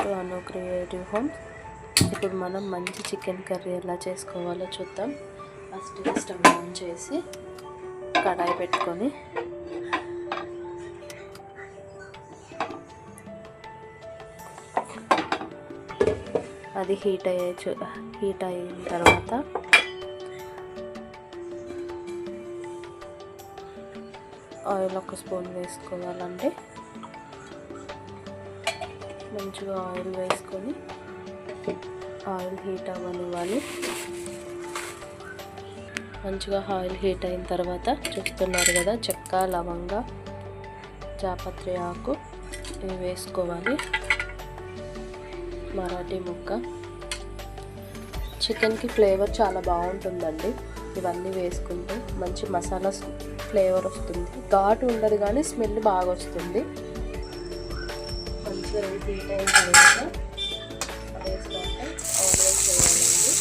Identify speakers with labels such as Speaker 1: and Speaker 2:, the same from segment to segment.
Speaker 1: To Anu creative home. ఇప్పుడు మనం మంచి చికెన్ కర్రీ ఎలా చేసుకోవాలో చూద్దాం. ఫస్ట్ స్టవ్ ఆన్ చేసి కడాయి పెట్టుకొని అది హీట్ అయిన తర్వాత ఆయిల్ 1 స్పూన్ వేసుకోవాలండి. మంచిగా ఆయిల్ వేసుకొని ఆయిల్ హీట్ అవ్వనివ్వాలి. మంచిగా ఆయిల్ హీట్ అయిన తర్వాత చూస్తున్నారు కదా, చెక్క, లవంగ, జాపత్రి ఆకు ఇవి వేసుకోవాలి. మరాఠీ ముక్క. చికెన్కి ఫ్లేవర్ చాలా బాగుంటుందండి. ఇవన్నీ వేసుకుంటే మంచి మసాలా ఫ్లేవర్ వస్తుంది. ఘాటు ఉండదు కానీ స్మెల్ బాగా వస్తుంది. మంచిగా హీట్ అయిన తర్వాత వేసుకుంటే ఆనియన్స్ వేయాలండి.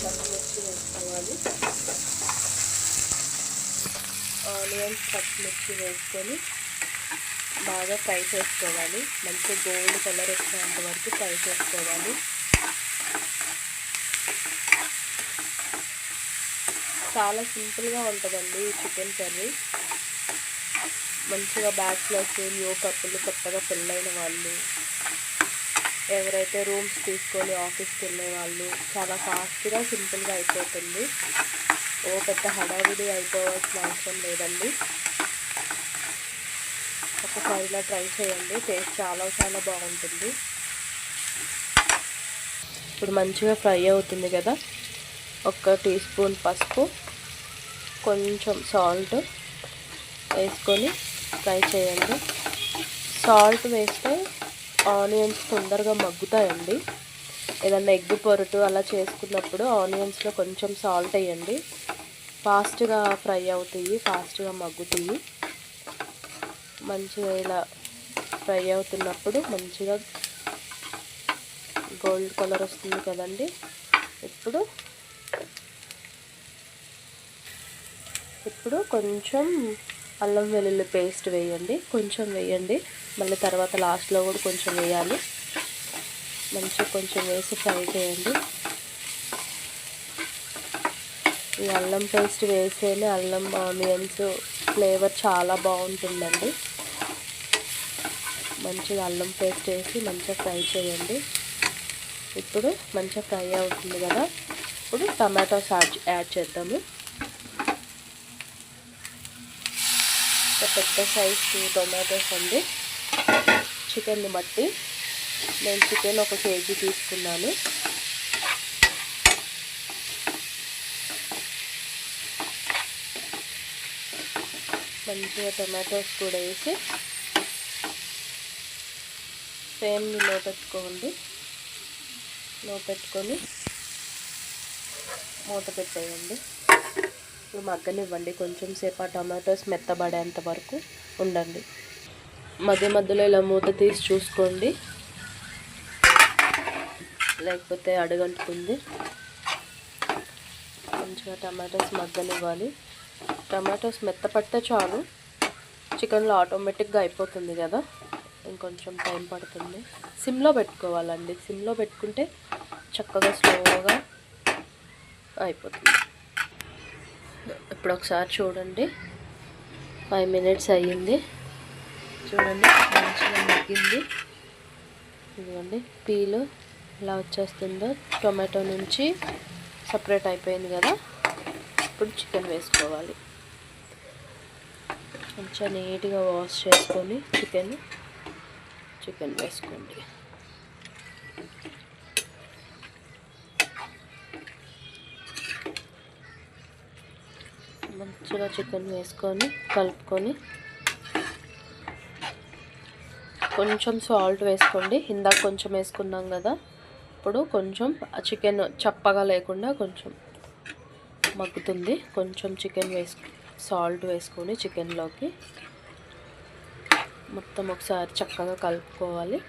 Speaker 1: పచ్చిమిర్చి వేసుకోవాలి. ఆనియన్స్ పచ్చిమిర్చి వేసుకొని బాగా ఫ్రై చేసుకోవాలి. మంచి గోల్డ్ కలర్ వచ్చేంత వరకు ఫ్రై చేసుకోవాలి. చాలా సింపుల్గా ఉంటుందండి ఈ చికెన్ కర్రీ. మంచిగా బ్యాచిలర్స్, న్యూ కప్పులు, కొత్తగా పెళ్ళైన వాళ్ళు, ఎవరైతే రూమ్స్ తీసుకొని ఆఫీస్కి వెళ్ళే వాళ్ళు చాలా ఫాస్ట్గా సింపుల్గా అయిపోతుంది. పెద్ద హడావిడి అయిపోవాల్సిన అవసరం లేదండి. ఒకసారి ఇలా ట్రై చేయండి, టేస్ట్ చాలా చాలా బాగుంటుంది. ఇప్పుడు మంచిగా ఫ్రై అవుతుంది కదా, 1 టీ స్పూన్ పసుపు, కొంచెం సాల్ట్ వేసుకొని ఫ్రై చేయండి. సాల్ట్ వేస్తే ఆనియన్స్ తొందరగా మగ్గుతాయండి. ఏదన్నా ఎగ్ పొరటు అలా చేసుకున్నప్పుడు ఆనియన్స్లో కొంచెం సాల్ట్ వేయండి. ఫాస్ట్గా ఫ్రై అవుతాయి, ఫాస్ట్గా మగ్గుతాయి. మంచిగా ఇలా ఫ్రై అవుతున్నప్పుడు మంచిగా గోల్డ్ కలర్ వస్తుంది కదండి. ఇప్పుడు కొంచెం అల్లం వెల్లుల్లి పేస్ట్ వేయండి. కొంచెం వేయండి, మళ్ళీ తర్వాత లాస్ట్లో కూడా కొంచెం వేయాలి. మంచిగా కొంచెం వేసి ఫ్రై చేయండి. ఈ అల్లం పేస్ట్ వేస్తేనే అల్లం ఆనియన్స్ ఫ్లేవర్ చాలా బాగుంటుందండి. మంచిగా అల్లం పేస్ట్ వేసి మంచిగా ఫ్రై చేయండి. ఇప్పుడు మంచిగా ఫ్రై అవుతుంది కదా, ఇప్పుడు టమాటోస్ యాడ్ చేద్దాము. పెద్ద సైజు టొమాటోస్ అండి. చికెన్ని బట్టి నేను చికెన్ 1 కేజీ తీసుకున్నాను. మంచిగా టొమాటోస్ కూడా వేసి సేమ్ లో పెట్టుకొని మూత పెట్టేయండి. ఇప్పుడు మగ్గనివ్వండి. కొంచెం సేపు ఆ టమాటోస్ మెత్తబడేంత వరకు ఉండండి. మధ్య మధ్యలో ఇలా మూత తీసి చూసుకోండి, లేకపోతే అడుగంటుతుంది. మంచిగా టమాటోస్ మగ్గనివ్వాలి. టమాటోస్ మెత్తపడితే చాలు, చికెన్లో ఆటోమేటిక్గా అయిపోతుంది కదా, ఇంకొంచెం టైం పడుతుంది. సిమ్లో పెట్టుకోవాలండి. సిమ్లో పెట్టుకుంటే చక్కగా స్లోగా అయిపోతుంది. ఇప్పుడు ఒకసారి చూడండి, 5 మినిట్స్ అయ్యింది. చూడండి మంచిగా మగ్గింది. ఇదిగోండి పీలు ఇలా వచ్చేస్తుందో, టొమాటో నుంచి సపరేట్ అయిపోయింది కదా. ఇప్పుడు చికెన్ వేసుకోవాలి. కొంచెం నీట్గా వాష్ చేసుకొని చికెన్ వేసుకోండి. మంచిగా చికెన్ వేసుకొని కలుపుకొని కొంచెం సాల్ట్ వేసుకోండి. ఇందాక కొంచెం వేసుకున్నాం కదా, ఇప్పుడు కొంచెం చికెన్ చప్పగా లేకుండా కొంచెం మగ్గుతుంది. కొంచెం సాల్ట్ వేసుకొని చికెన్లోకి మొత్తం ఒకసారి చక్కగా కలుపుకోవాలి.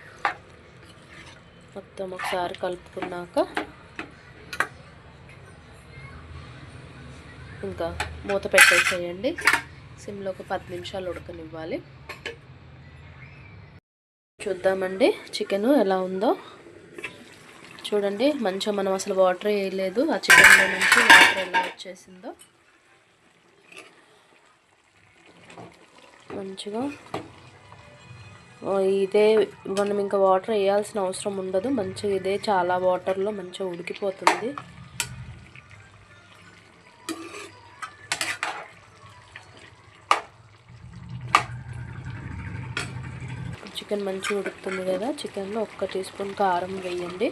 Speaker 1: మొత్తం ఒకసారి కలుపుకున్నాక ఇంకా మూత పెట్టేసేయండి. సిమ్లో ఒక 10 నిమిషాలు ఉడకనివ్వాలి. చూద్దామండి చికెను ఎలా ఉందో. చూడండి మంచిగా మనం అసలు వాటర్ వేయలేదు, ఆ చికెన్లో నుంచి వాటర్ ఎలా వచ్చేసిందో మంచిగా. ఇదే మనం ఇంకా వాటర్ వేయాల్సిన అవసరం ఉండదు, మంచిగా ఇదే చాలా వాటర్లో మంచిగా ఉడికిపోతుంది. చికెన్ మంచిగా ఉడుకుతుంది కదా, చికెన్లో 1 టీ స్పూన్ కారం వేయండి.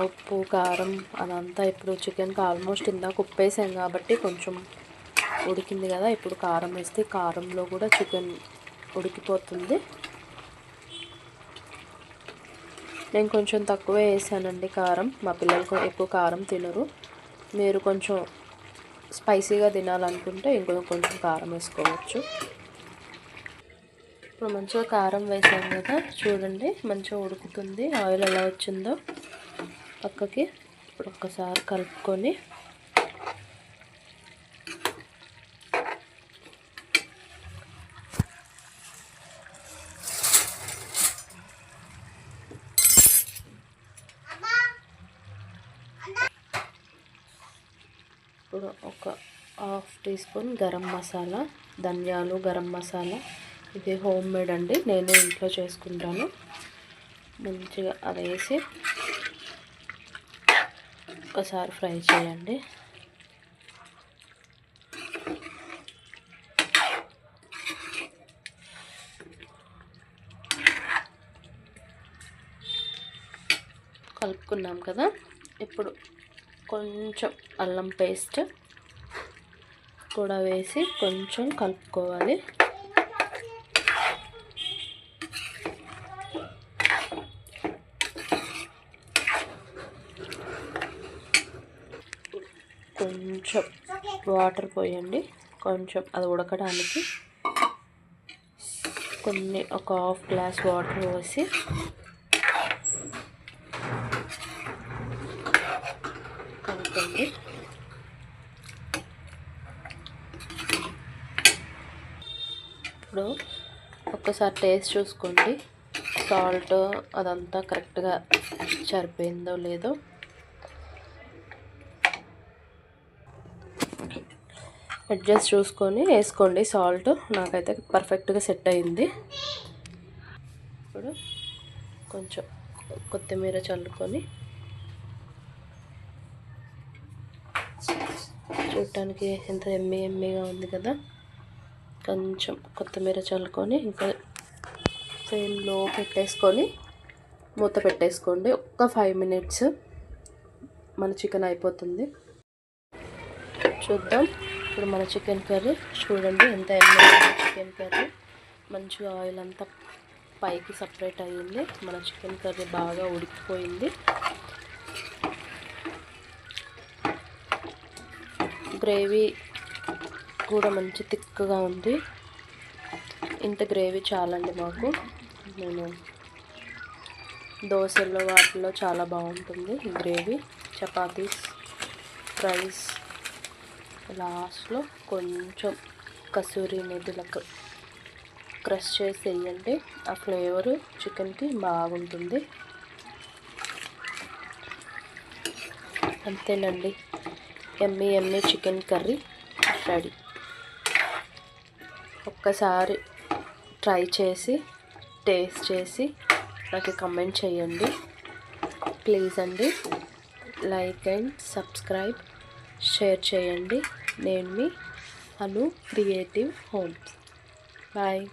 Speaker 1: ఉప్పు కారం అదంతా ఇప్పుడు చికెన్కి ఆల్మోస్ట్ ఇందాక ఉప్పు వేసాం కాబట్టి కొంచెం ఉడికింది కదా. ఇప్పుడు కారం వేస్తే కారంలో కూడా చికెన్ ఉడికిపోతుంది. నేను కొంచెం తక్కువే వేసానండి కారం, మా పిల్లలకు ఎక్కువ కారం తినరు. మీరు కొంచెం స్పైసీగా తినాలనుకుంటే కొంచెం కారం వేసుకోవచ్చు. ఇప్పుడు మంచిగా కారం వేసాం కదా, చూడండి మంచిగా ఉడుకుతుంది. ఆయిల్ ఎలా వచ్చిందో పక్కకి. ఇప్పుడు ఒక్కసారి కలుపుకొని ఇప్పుడు ఒక 1/2 టీ స్పూన్ గరం మసాలా, ధనియాలు, గరం మసాలా, ఇది హోమ్ మేడ్ అండి, నేను ఇంట్లో చేసుకుంటాను. మంచిగా అది వేసి ఒకసారి ఫ్రై చేయండి. కలుపుకున్నాం కదా, ఇప్పుడు కొంచెం అల్లం పేస్ట్ కూడా వేసి కొంచెం కలుపుకోవాలి. కొంచెం వాటర్ పోయండి, కొంచెం అది ఉడకడానికి ఒక 1/2 గ్లాస్ వాటర్ పోసి కలపండి. ఇప్పుడు ఒక్కసారి టేస్ట్ చూసుకోండి, సాల్ట్ అదంతా కరెక్ట్గా సరిపోయిందో లేదో. అడ్జస్ట్ చూసుకొని వేసుకోండి సాల్ట్, నాకైతే పర్ఫెక్ట్గా సెట్ అయింది. ఇప్పుడు కొంచెం కొత్తిమీర చల్లుకొని, చూడటానికి ఎంత ఎమ్మీగా ఉంది కదా, కొంచెం కొత్తిమీర చల్లుకొని ఇంకా ఫ్లేమ్లో పెట్టేసుకొని మూత పెట్టేసుకోండి. ఒక్క 5 మినిట్స్ మన చికెన్ అయిపోతుంది. చూద్దాం ఇప్పుడు మన చికెన్ కర్రీ. చూడండి ఎంత ఎమ్మీగా చికెన్ కర్రీ, మంచిగా ఆయిల్ అంతా పైకి సపరేట్ అయ్యింది. మన చికెన్ కర్రీ బాగా ఉడికిపోయింది. గ్రేవీ కూడా మంచి థిక్గా ఉంది. ఇంత గ్రేవీ చాలండి మాకు. నేను దోశల్లో వాటిల్లో చాలా బాగుంటుంది ఈ గ్రేవీ. చపాతీస్, రైస్. లాస్ట్లో కొంచెం కసూరి మేథిలకు క్రష్ చేసి వేయండి, ఆ ఫ్లేవరు చికెన్కి బాగుంటుంది. అంతేనండి, ఎమ్మీ చికెన్ కర్రీ రెడీ. ఒక్కసారి ట్రై చేసి టేస్ట్ చేసి నాకు కమెంట్ చేయండి ప్లీజ్ అండి. లైక్ అండ్ సబ్స్క్రైబ్, షేర్ చేయండి. నేను మీ అను క్రియేటివ్ హోమ్స్. బాయ్.